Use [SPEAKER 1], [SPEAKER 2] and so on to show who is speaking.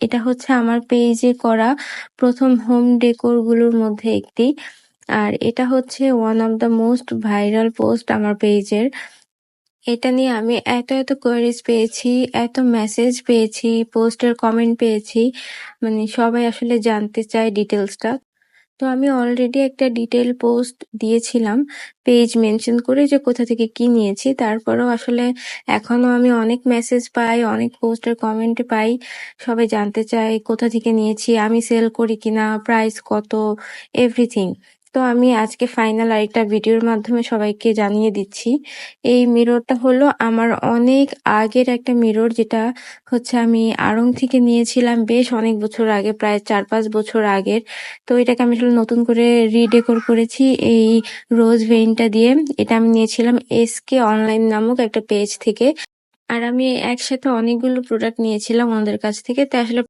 [SPEAKER 1] এটা হচ্ছে আমার পেজে করা প্রথম হোম ডেকোর গুলোর মধ্যে একটি। আর এটা হচ্ছে one of the most viral post আমার পেজের। এটা নিয়ে আমি এত কোয়েরিজ পেয়েছি, এত মেসেজ পেয়েছি, পোস্টের কমেন্ট পেয়েছি। মানে সবাই আসলে জানতে চায় ডিটেইলসটা। তো আমি অলরেডি একটা ডিটেইল পোস্ট দিয়েছিলাম পেজ মেনশন করে যে কোথা থেকে কি নিয়েছি। তারপরেও আসলে এখনো আমি অনেক মেসেজ পাই, অনেক পোস্টের কমেন্ট পাই। সবাই জানতে চায় কোথা থেকে নিয়েছি, আমি সেল করি কিনা, প্রাইস কত, এভরিথিং। তো আমি আজকে ফাইনাল আরেকটা ভিডিওর মাধ্যমে সবাইকে জানিয়ে দিচ্ছি। এই মিররটা হলো আমার অনেক আগের একটা মিরর, যেটা হচ্ছে আমি আড়ং থেকে নিয়েছিলাম বেশ অনেক বছর আগে, প্রায় 4-5 বছর আগের। তো এটাকে আমি আসলে নতুন করে রিডেকোর করেছি এই রোজ ভেইনটা দিয়ে। এটা আমি নিয়েছিলাম এসকে অনলাইন নামক একটা পেজ থেকে। আর আমি একসাথে অনেকগুলো প্রোডাক্ট নিয়েছিলাম ওনাদের কাছ থেকে। তাই আসলে